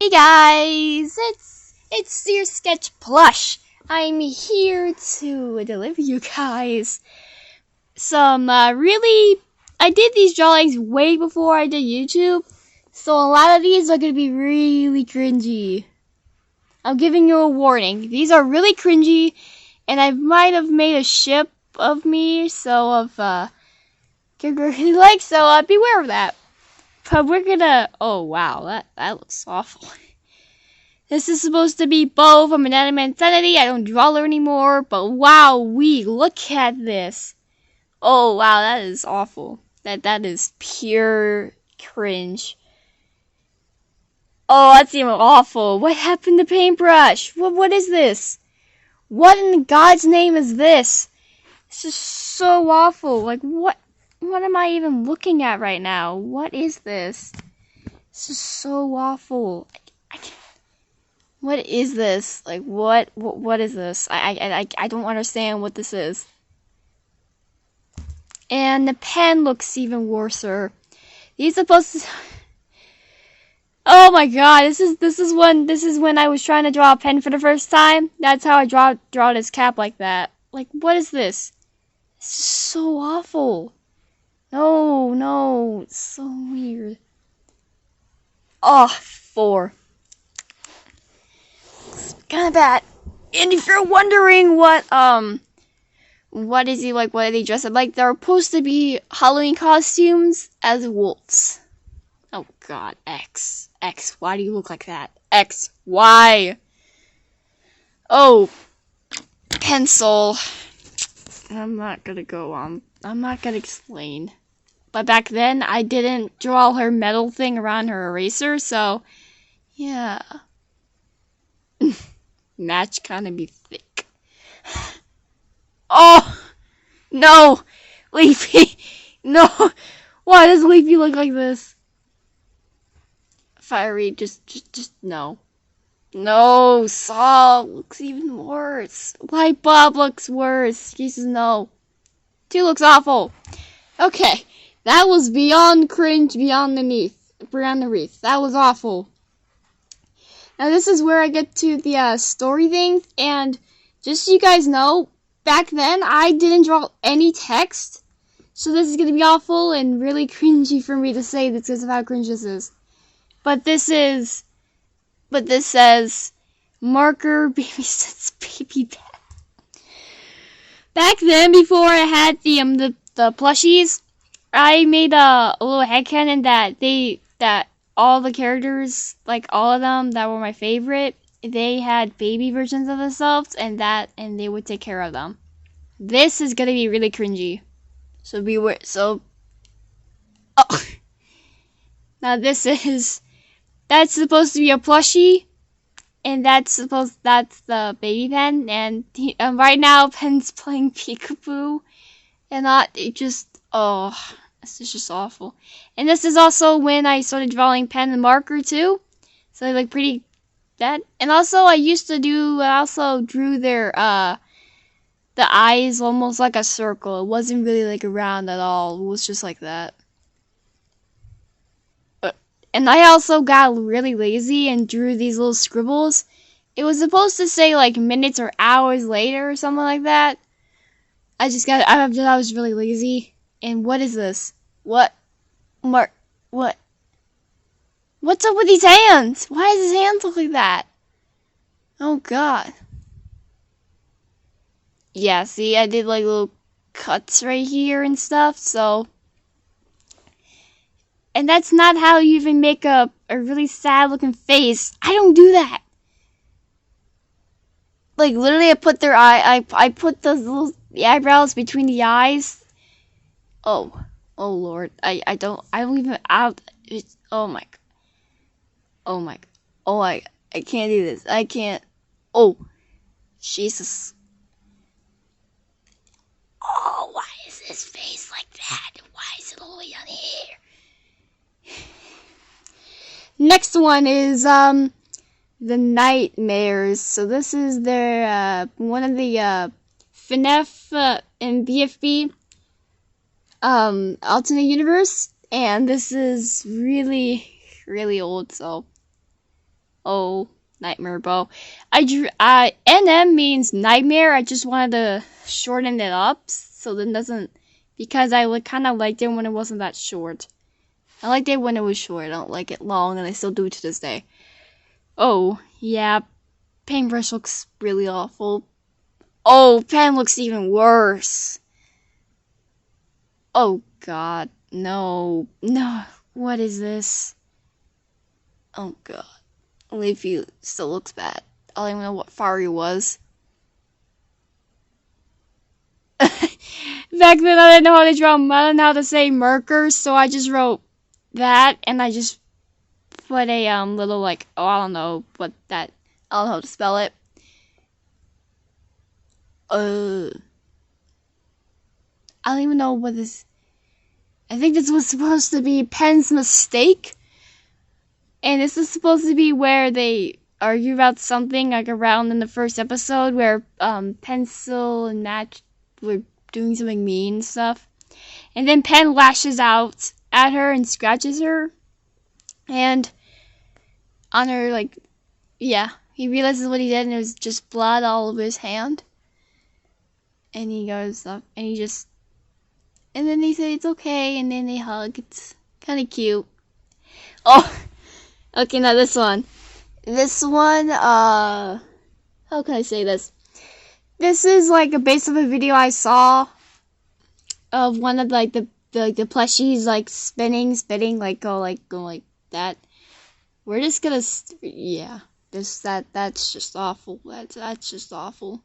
Hey guys, it's your sketch plush. I'm here to deliver you guys some I did these drawings way before I did YouTube, so a lot of these are gonna be really cringy. I'm giving you a warning. These are really cringy, and I might have made a ship of me, so beware of that. But we're gonna, oh wow, that looks awful. This is supposed to be Bo from Anatomy of Insanity. I don't draw her anymore, but wow, look at this. Oh wow, that is awful. That is pure cringe. Oh, that's even awful. What happened to paintbrush? What is this? What in God's name is this? This is so awful. Like what am I even looking at right now? What is this? This is so awful. What is this? Like what is this? I don't understand what this is. And the pen looks even worser. These supposed to. Oh my god! This is when I was trying to draw a pen for the first time. That's how I draw this cap like that. Like what is this? This is so awful. No, it's so weird. Oh, 4. It's kind of bad. And if you're wondering what is he like? What are they dressed up like? They're supposed to be Halloween costumes as wolves. Oh God, X. Why do you look like that? X. Why? Oh, pencil. I'm not gonna go on. I'm not gonna explain. But back then, I didn't draw her metal thing around her eraser, so yeah. Match kind of be thick. Oh no, Leafy, no. Why does Leafy look like this? Fiery, just no. No, Saul looks even worse. Light Bob looks worse. Jesus, no. 2 looks awful. Okay, that was beyond cringe, beyond the wreath. That was awful. Now this is where I get to the story thing, and just so you guys know, back then I didn't draw any text, so this is gonna be awful and really cringy for me to say this because of how cringe this is. But this says marker babysits baby pet. Back then, before I had the plushies, I made a little headcanon that all the characters, like all of them that were my favorite, they had baby versions of themselves, and they would take care of them. This is gonna be really cringy, so beware. So, oh. Now that's supposed to be a plushie, and that's the baby pen, and right now Pen's playing peekaboo, and this is just awful. And this is also when I started drawing pen and marker too, so they look pretty bad. And also I also drew their the eyes almost like a circle. It wasn't really like a round at all. It was just like that. And I also got really lazy and drew these little scribbles. It was supposed to say like minutes or hours later or something like that. I was really lazy. And what is this? What? What's up with these hands? Why does his hands look like that? Oh God. Yeah, see, I did like little cuts right here and stuff, so. And that's not how you even make a really sad looking face. I don't do that. Like literally I put their I put the eyebrows between the eyes. Oh Lord. I don't even I can't do this. I can't. Oh Jesus. Oh, why is his face like that? Why is it all the way down here? Next one is the Nightmares. So this is their one of the FNF and BFB alternate universe, and this is really old. So Oh, nightmare bow. I drew. NM means nightmare. I just wanted to shorten it up so that it doesn't, because I kind of liked it when it wasn't that short. I liked it when it was short. I don't like it long, and I still do it to this day. Oh, yeah. Paintbrush looks really awful. Oh, pen looks even worse. Oh, God. No. No. What is this? Oh, God. Leafy still looks bad. I don't even know what Fari was. Back then, I didn't know how to draw. I didn't know how to say markers, so I just wrote that, and I just put a little like, oh, I don't know what that. I don't know how to spell it. I don't even know what this. I think this was supposed to be Pen's mistake, and this is supposed to be where they argue about something like around in the first episode where Pencil and Matt were doing something mean and stuff, and then Pen lashes out at her and scratches her, and on her, like, yeah, he realizes what he did, and it was just blood all over his hand, and he goes up and he just, and then they say it's okay, and then they hug. It's kind of cute. Oh, okay, now this one, how can I say this? This is like a base of a video I saw of one of like the plushies like spinning, like go like that. We're just gonna, yeah, that's just awful. That's just awful.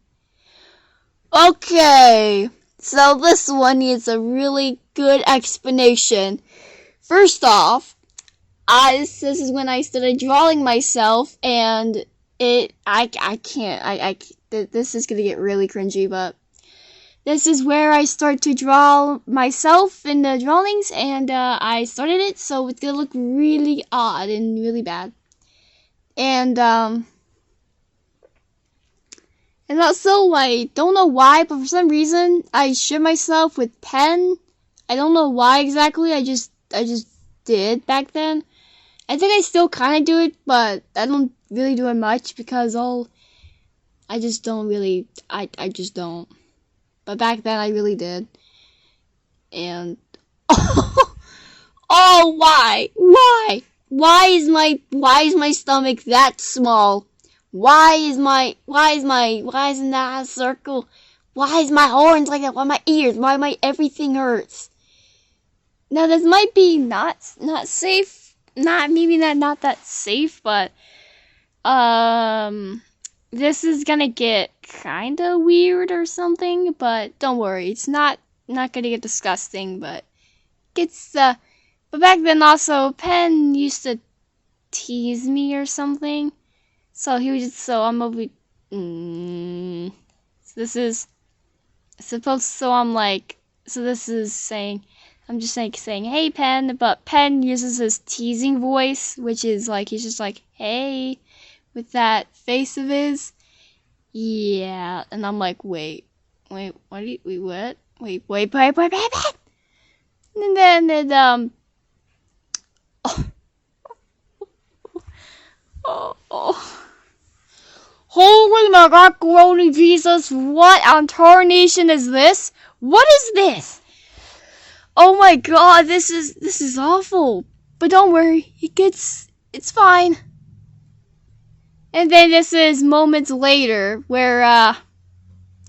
Okay, so this one needs a really good explanation. First off, this is when I started drawing myself, and I can't, this is gonna get really cringy, but this is where I start to draw myself in the drawings, and I started it, so it's gonna look really odd and really bad. And also, I don't know why, but for some reason, I shit myself with pen. I don't know why exactly, I just did back then. I think I still kind of do it, but I don't really do it much because I just don't really, I just don't. But back then I really did. And, oh, why? Why is my stomach that small? Why isn't that a circle? Why is my horns like that? Why my ears? Why my everything hurts? Now this might be not safe. Maybe not that safe, but this is gonna get kinda weird or something, but don't worry, it's not gonna get disgusting, but gets but back then also Pen used to tease me or something. So he was just, so I'm over, so this is supposed, so I'm like, so this is saying, I'm just like saying, hey Pen, but Pen uses his teasing voice, which is like, he's just like, hey, with that face of his. Yeah, and I'm like, wait, what do you, what? Wait. And then it, oh. Holy macaroni Jesus, what on tarnation is this? What is this? Oh my god, this is awful. But don't worry, it's fine. And then this is moments later where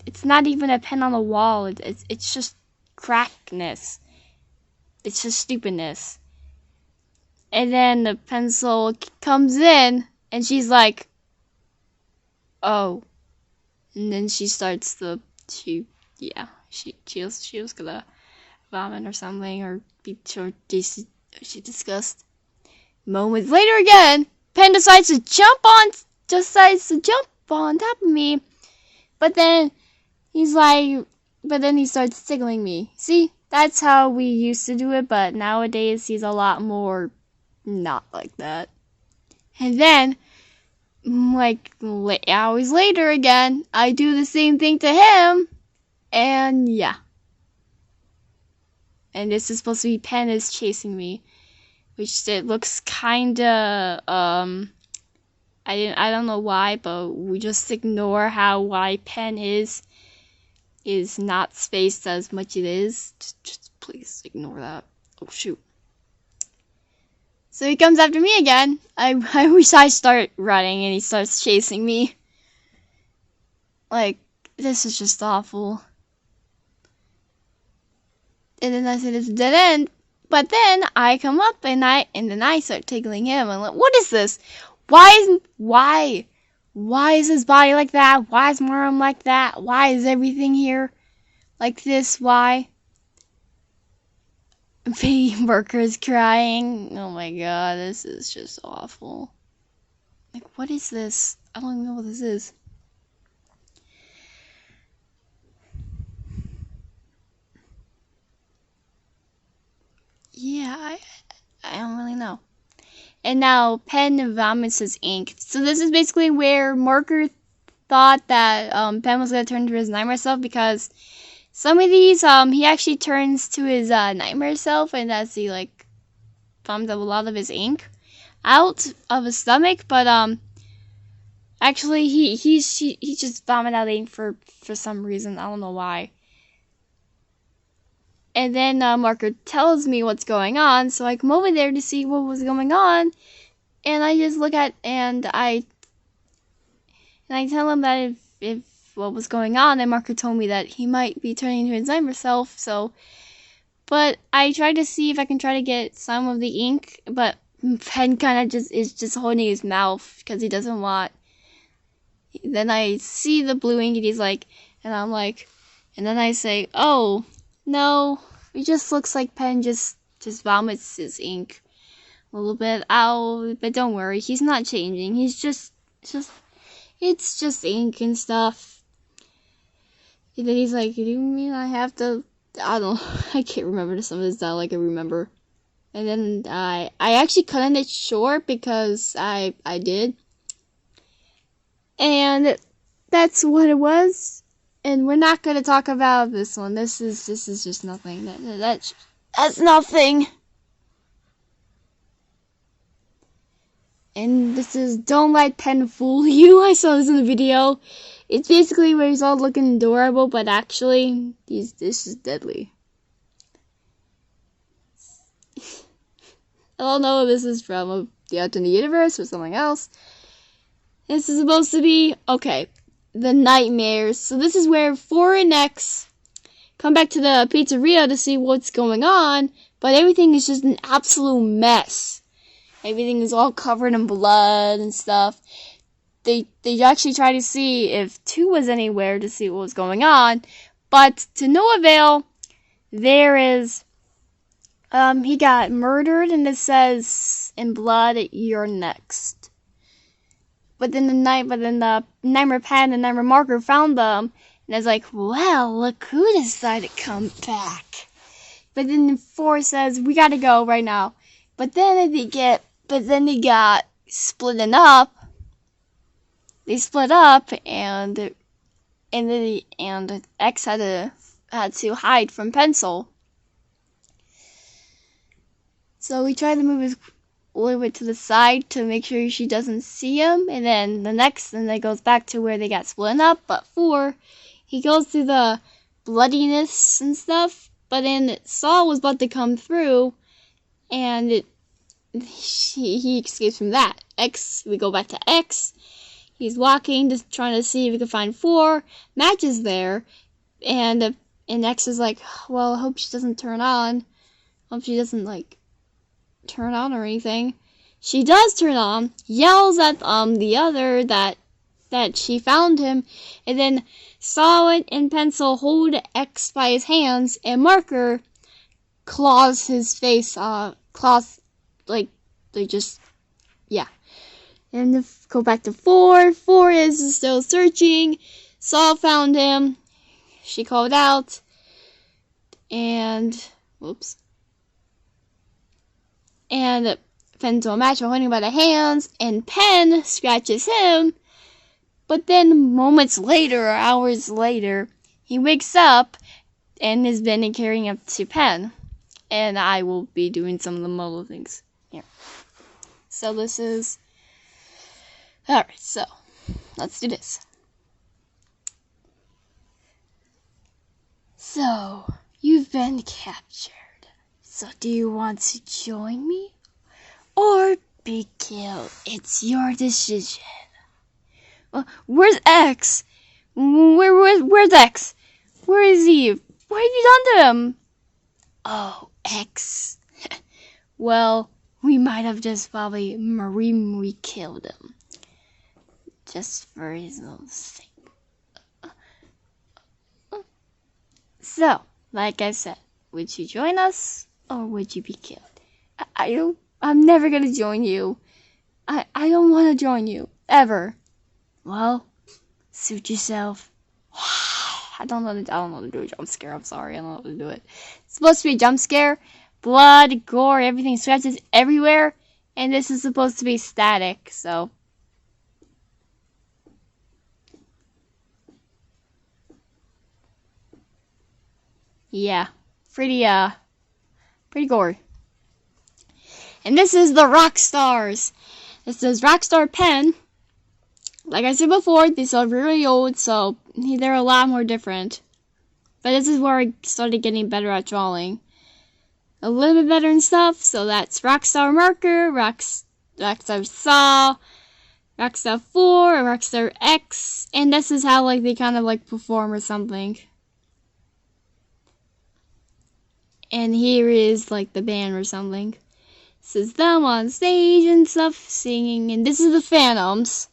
it's not even a pen on the wall. It's just crackness. It's just stupidness. And then the pencil comes in and she's like, oh. And then she starts she was gonna vomit or something, or she disgust. Moments later again, Pen decides to jump on top of me, but then he starts tickling me. See, that's how we used to do it, but nowadays he's a lot more not like that. And then, like, hours later again, I do the same thing to him, and yeah. And this is supposed to be Pen is chasing me, which it looks kinda, I don't know why, but we just ignore how wide pen is not spaced as much it is. Just please ignore that. Oh shoot. So he comes after me again. I wish I start running and he starts chasing me. Like, this is just awful. And then I said it's a dead end. But then I come up and then I start tickling him. I'm like, what is this? Why is his body like that? Why is my arm like that? Why is everything here like this? Why? Baby Marker's crying. Oh my god, this is just awful. Like, what is this? I don't even know what this is. Yeah, I don't really know. And now Pen vomits his ink. So this is basically where Marker thought that Pen was gonna turn into his nightmare self, because some of these he actually turns to his nightmare self, and as he like vomits up a lot of his ink out of his stomach. But actually he just vomited out ink for some reason. I don't know why. And then Marker tells me what's going on, so I come over there to see what was going on, and I just look at and I tell him that if what was going on, and Marker told me that he might be turning into his nightmare self. So, but I tried to see if I can try to get some of the ink, but Pen kind of is just holding his mouth because he doesn't want. Then I see the blue ink, and he's like, and I'm like, and then I say, oh. No, it just looks like Pen just vomits his ink a little bit out, but don't worry, he's not changing. He's it's just ink and stuff. And then he's like, you mean I have to? I don't. I can't remember some of his dialogue. I remember. And then I actually cut it short because I did, and that's what it was. And we're not going to talk about this one. This is just nothing. That's nothing. And this is Don't Let Pen Fool You. I saw this in the video. It's basically where he's all looking adorable, but actually, this is deadly. I don't know if this is from the alternate universe or something else. This is supposed to be, okay, the nightmares. So this is where 4 and X come back to the pizzeria to see what's going on, but everything is just an absolute mess. Everything is all covered in blood and stuff. They actually try to see if 2 was anywhere to see what was going on, but to no avail. There is, he got murdered, and it says in blood, you're next. But then the Nightmare Pen and Nightmare Marker found them, and it's like, well, look who decided to come back. But then 4 says, we gotta go right now. But then they got splitting up. They split up, and X had to hide from Pencil. So we tried to move a little bit to the side to make sure she doesn't see him, and then it goes back to where they got split up. But 4, he goes through the bloodiness and stuff, but then Saul was about to come through, and he escapes from that. We go back to X. He's walking, just trying to see if he can find 4. Match is there, and X is like, well, I hope she doesn't turn on. Hope she doesn't turn on or anything. She does turn on, yells at the other that she found him, and then Solid and Pencil hold X by his hands, and Marker claws his face, yeah. And go back to 4. 4 is still searching. Saul found him. She called out, and whoops. And Pen's match are holding by the hands, and Pen scratches him. But then moments later, or hours later, he wakes up and is been carrying up to Pen. And I will be doing some of the mobile things here. So this is Alright, so let's do this. So, you've been captured. So do you want to join me? Or be killed? It's your decision. Where's X? Where's X? Where is he? What have you done to him? Oh, X. Well, we might have just probably Marie killed him. Just for his own sake. So, like I said, would you join us or would you be killed? I'm never gonna join you. I don't want to join you ever. Well, suit yourself. I don't know how to do a jump scare. I'm sorry, I don't know how to do it. It's supposed to be a jump scare. Blood, gore, everything, scratches everywhere, and this is supposed to be static. So. Yeah, pretty gory. And this is the Rockstars. This is Rockstar pen. Like I said before, these are really old, so they're a lot more different. But this is where I started getting better at drawing. A little bit better and stuff, so that's Rockstar Marker, Rockstar Saw, Rockstar 4, and Rockstar X. And this is how like they kind of like perform or something. And here is like the band or something. This is them on stage and stuff singing. And this is the Phantoms.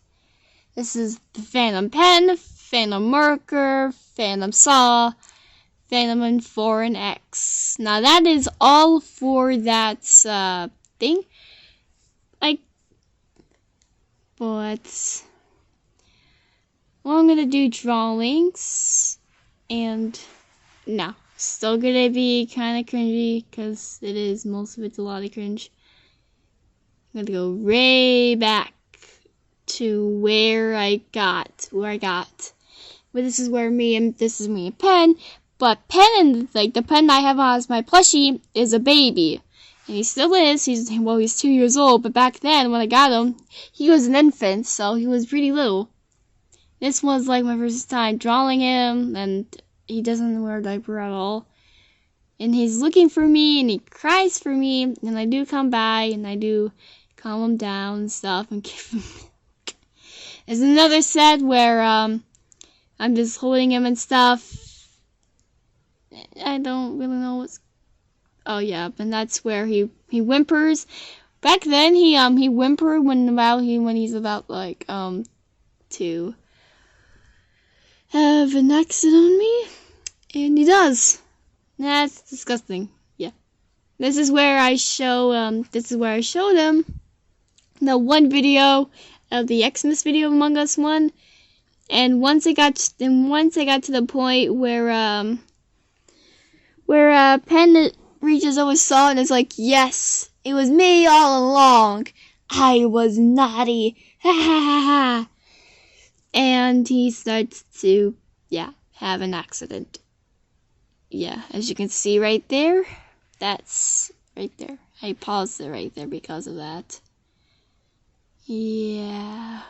This is the Phantom Pen, Phantom Marker, Phantom Saw, Phantom and 4 and X. Now that is all for that thing. But well, I'm gonna do drawings. And no. Still gonna be kind of cringy, because it is, most of it's a lot of cringe. I'm gonna go way back to where I got. But this is me and Pen. But Pen, and like the pen I have as my plushie, is a baby. And he still is. He's 2 years old, but back then when I got him, he was an infant, so he was pretty little. This was like my first time drawing him, and he doesn't wear a diaper at all. And he's looking for me, and he cries for me, and I do come by, and I do calm him down and stuff, and give him milk. There's another set where I'm just holding him and stuff. I don't really know what's... Oh yeah, and that's where he whimpers. Back then he whimpered when he's about like to have an accident on me, and he does. That's disgusting. Yeah. This is where I showed him the one video of the Xmas video Among Us one. And once I got to the point where Pen reaches over saw and is like, yes, it was me all along. I was naughty. Ha ha ha ha. And he starts to, have an accident. Yeah, as you can see right there, that's right there. I paused it right there because of that. Yeah.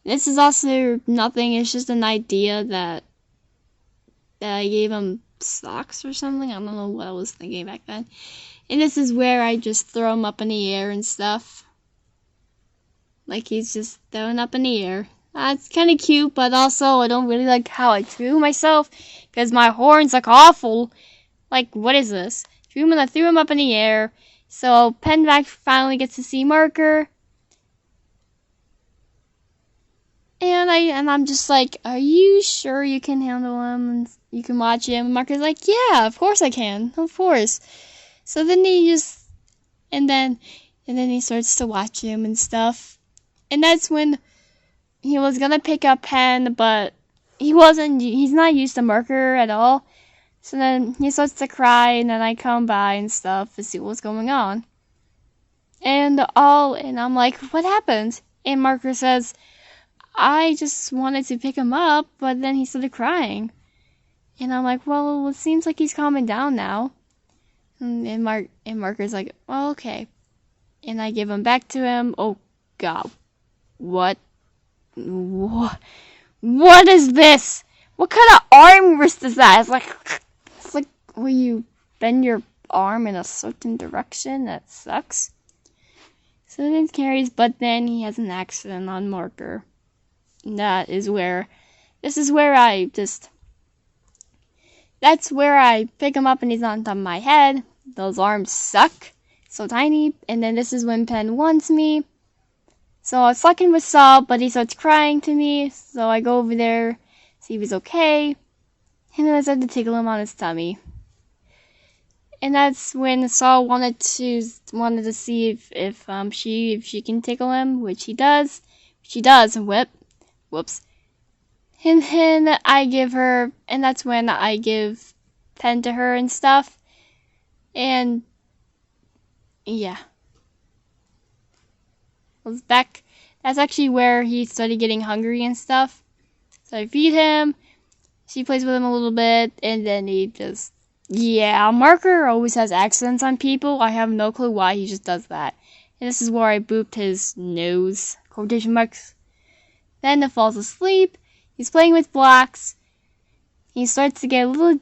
This is also nothing, it's just an idea that I gave him socks or something. I don't know what I was thinking back then. And this is where I just throw him up in the air and stuff. Like he's just thrown up in the air. It's kind of cute, but also I don't really like how I drew myself, because my horns look awful. Like, what is this? I threw him up in the air. So Penback finally gets to see Marker. And I'm just like, are you sure you can handle him and you can watch him? And Marker's like, yeah, of course I can. Of course. So then and then he starts to watch him and stuff. And that's when he was gonna pick up Pen, but he's not used to Marker at all. So then he starts to cry, and then I come by and stuff to see what's going on. And I'm like, what happened? And Marker says, I just wanted to pick him up, but then he started crying. And I'm like, well, it seems like he's calming down now. And Marker's like, oh, okay. And I give him back to him. Oh, God. What? What is this? What kind of arm wrist is that? It's like where you bend your arm in a certain direction. That sucks. So then carries, but then he has an accident on Marker. And this is where that's where I pick him up and he's on top of my head. Those arms suck. So tiny. And then this is when Pen wants me. So I was fucking with Saul, but he starts crying to me. So I go over there, see if he's okay. And then I start to tickle him on his tummy. And that's when Saul wanted to see if she can tickle him, which he does. She does. Whoops. And then I give her, and that's when I give Pen to her and stuff. And yeah. Back. That's actually where he started getting hungry and stuff. So I feed him. She plays with him a little bit, and then he just. Yeah, Marker always has accidents on people. I have no clue why he just does that. And this is where I booped his nose. Quotation marks. Then he falls asleep. He's playing with blocks. He starts to get a little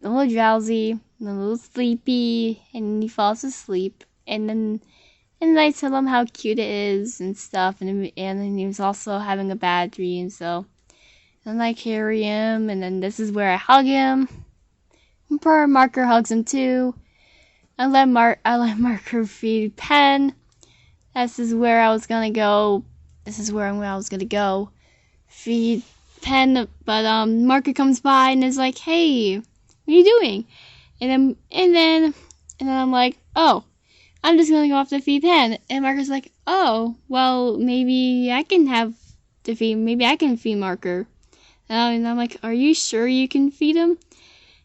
drowsy, and a little sleepy, and he falls asleep. And then I tell him how cute it is and stuff. And then he was also having a bad dream. So then I carry him, and then this is where I hug him. Poor Marker hugs him too. I let Marker feed Pen. This is where I was gonna go. Feed Pen, but Marker comes by and is like, "Hey, what are you doing?" And then I'm like, "Oh, I'm just gonna go off to feed Pen." And Marker's like, "Oh, well, maybe I can feed Marker." And I'm like, "Are you sure you can feed him?"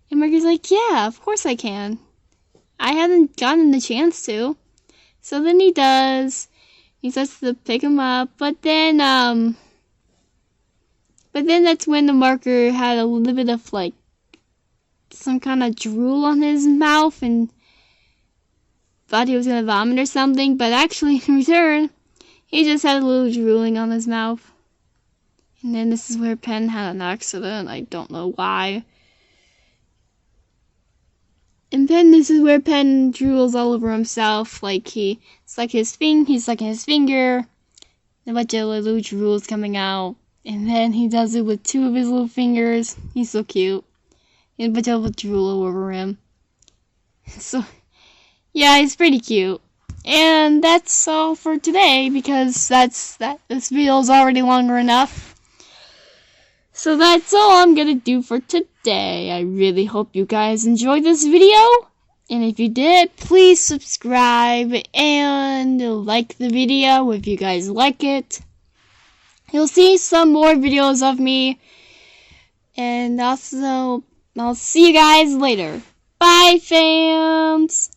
And Marker's like, "Yeah, of course I can. I haven't gotten the chance to." So then he does. He starts to pick him up, but then that's when the Marker had a little bit of like some kind of drool on his mouth and thought he was gonna vomit or something, but actually in return, he just had a little drooling on his mouth. And then this is where Pen had an accident. I don't know why. And then this is where Pen drools all over himself, he's sucking his finger, a bunch of little drools coming out, and then he does it with two of his little fingers. He's so cute. And a bunch of drool all over him. So, yeah, he's pretty cute. And that's all for today, because this video is already longer enough. So that's all I'm gonna do for today. I really hope you guys enjoyed this video. And if you did, please subscribe and like the video if you guys like it. You'll see some more videos of me. And also, I'll see you guys later. Bye, fams!